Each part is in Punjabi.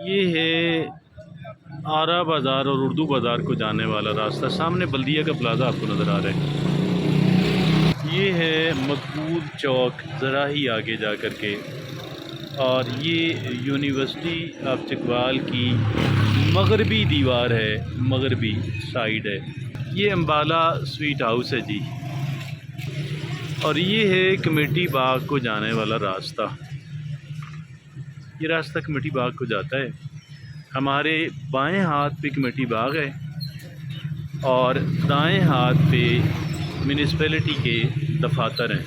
یہ ہے آرا بازار اور اردو بازار کو جانے والا راستہ. سامنے بلدیہ کا پلازا آپ کو نظر آ رہا ہے. یہ ہے مقبول چوک ذرا ہی آگے جا کر کے، اور یہ یونیورسٹی آف چکوال کی مغربی دیوار ہے، مغربی سائیڈ ہے. یہ امبالہ سویٹ ہاؤس ہے جی. اور یہ ہے کمیٹی باغ کو جانے والا راستہ. یہ راستہ کمیٹی باغ کو جاتا ہے. ہمارے بائیں ہاتھ پہ کمیٹی باغ ہے اور دائیں ہاتھ پہ میونسپلٹی کے دفاتر ہیں.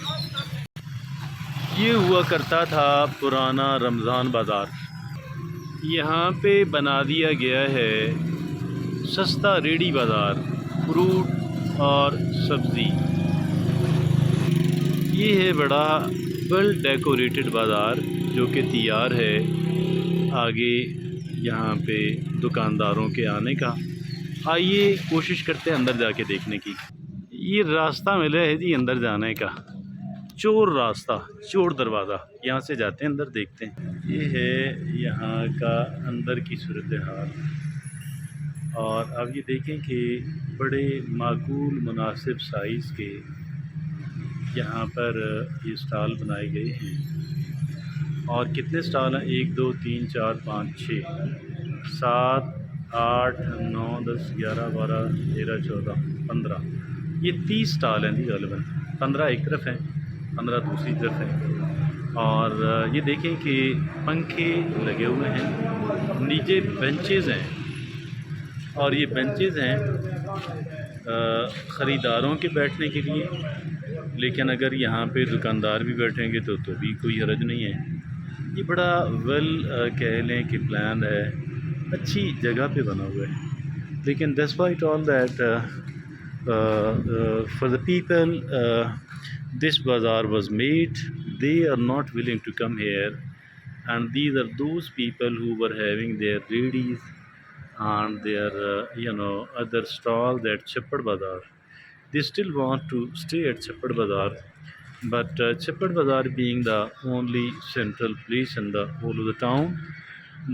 یہ ہوا کرتا تھا پرانا رمضان بازار. یہاں پہ بنا دیا گیا ہے سستا ریڑھی بازار، فروٹ اور سبزی. یہ ہے بڑا ویل ڈیکوریٹڈ بازار جو کہ تیار ہے آگے یہاں پہ دکانداروں کے آنے کا. آئیے کوشش کرتے ہیں اندر جا کے دیکھنے کی. یہ راستہ ملا ہے جی اندر جانے کا، چور راستہ، چور دروازہ. یہاں سے جاتے ہیں اندر، دیکھتے ہیں. یہ ہے یہاں کا اندر کی صورتحال. اور اب یہ دیکھیں کہ بڑے معقول مناسب سائز کے یہاں پر یہ اسٹال بنائے گئے ہیں. اور کتنے اسٹال ہیں؟ 1 2 3 4 5 6 7 8 9 10 11 12 13 14 15. یہ 30 اسٹال ہیں جی غالباً. 15 ایک طرف ہیں، 15 دوسری طرف ہیں. اور یہ دیکھیں کہ پنکھے لگے ہوئے ہیں، نیچے بینچز ہیں. اور یہ بینچز ہیں خریداروں کے بیٹھنے کے لیے، لیکن اگر یہاں پہ دکاندار بھی بیٹھیں گے تو بھی کوئی حرج نہیں ہے. یہ بڑا ویل کہہ لیں کہ پلان ہے، اچھی جگہ پہ بنا ہوا ہے. لیکن despite all that for the people this bazaar was made, they are not willing to come here, and these are those people who were having their readies and their other stalls at Chappad Bazaar. They still want to stay at Chappad Bazaar, but Chappad Bazaar being the only central place in the whole of the town,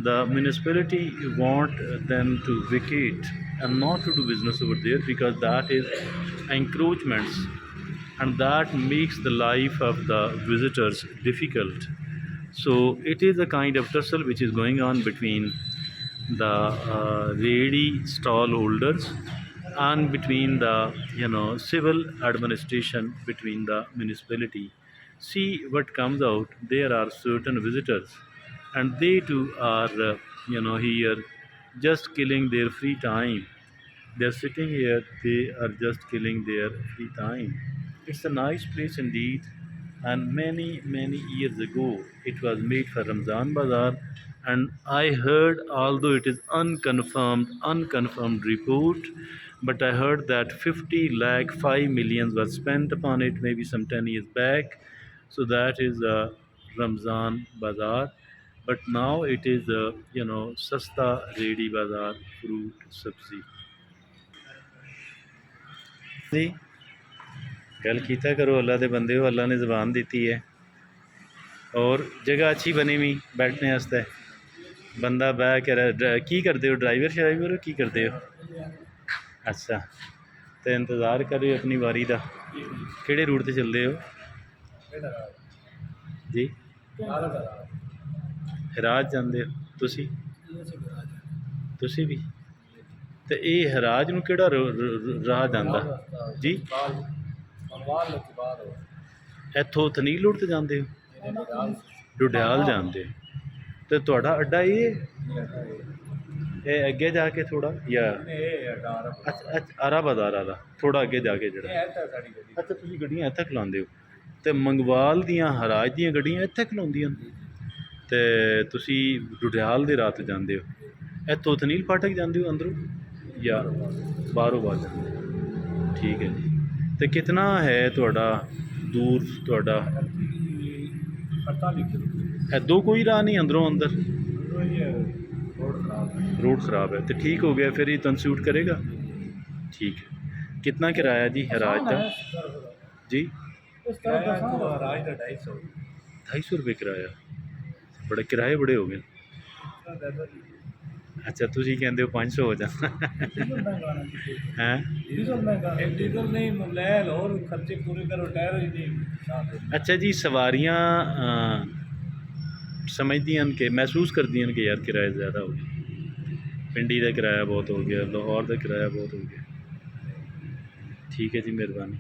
the municipality want them to vacate and not to do business over there, because that is encroachments and that makes the life of the visitors difficult. So it is a kind of tussle which is going on between the ready stall holders and between the civil administration, between the municipality. See what comes out. There are certain visitors and they too are here just killing their free time. They are sitting here, they are just killing their free time. It's a nice place indeed, and many years ago it was made for Ramzan Bazaar. And I heard, although it is unconfirmed report, but I heard that 50 lakh 5 millions was spent upon it maybe some 10 years back. So that is Ramzan Bazaar. But now it is Sasta Ready Bazaar, fruit, sabzi. جی گل کیتا کرو، اللہ دے بندے ہو، اللہ نے زبان دیتی ہے. اور جگہ اچھی بنی ہوئی بیٹھنے واسطے. بندہ بہ کے کی کرتے ہو؟ ڈرائیور شرائیور کی کرتے ہو؟ اچھا، تو انتظار کرو اپنی باری دا. کہڑے روٹ تے چلتے ہو جی؟ ہراج جاندے ہو تسی بھی؟ تو یہ ہراج نو کہڑا راہ جاندا جی؟ ایتھوں تنیل روڈ تے جاندے ہو؟ ڈڈیال جاندے ہو؟ تو تہاڈا اڈا یہ ہے اگے جا کے تھوڑا، یا آرا بازار والا تھوڑا اگے جا کے جڑا؟ اچھا تسی گڈیاں اتھے کھلاندے ہو؟ تے منگوال دیاں ہراج دیاں گڈیاں اتھے کھلوندیاں تے تسی ڈڈیال دے راہ تے جاندے ہو؟ ایتھوں تنیل پھاٹک جاندے ہو اندروں یا باہروں باہر جاندے ہو؟ ٹھیک ہے جی. تو کتنا ہے تہاڈا دور تہاڈا؟ 48 کلو. دو کوئی راہ نہیں اندروں اندر؟ روڈ خراب ہے تو ٹھیک ہو گیا پھر یہ تنسیوٹ کرے گا. ٹھیک ہے. کتنا کرایہ جی ہراج کا جی؟ 250 روپے کرایہ. بڑے کرائے بڑے ہو گئے. ਅੱਛਾ ਤੁਸੀਂ ਕਹਿੰਦੇ ਹੋ 500 ਹੋ ਜਾਂਦਾ ਡੀਜ਼ਲ ਮਹਿੰਗਾ ਨਾ ਜੀ ਹੈ। ਡੀਜ਼ਲ ਮਹਿੰਗਾ ਡੀਜ਼ਲ नहीं ले और खर्चे पूरे करो टायर ही नहीं साथ देते। ਅੱਛਾ ਜੀ ਸਵਾਰੀਆਂ ਸਮਝਦੀਆਂ ਹਨ ਕਿ ਮਹਿਸੂਸ ਕਰਦੀਆਂ ਹਨ ਕਿ ਯਾਰ ਕਿਰਾਇਆ ਜ਼ਿਆਦਾ ਹੋ ਗਿਆ, ਪਿੰਡੀ ਦਾ ਕਿਰਾਇਆ ਬਹੁਤ ਹੋ ਗਿਆ, ਲਾਹੌਰ ਦਾ ਕਿਰਾਇਆ ਬਹੁਤ ਹੋ ਗਿਆ। ਠੀਕ ਹੈ ਜੀ, ਮਿਹਰਬਾਨੀ।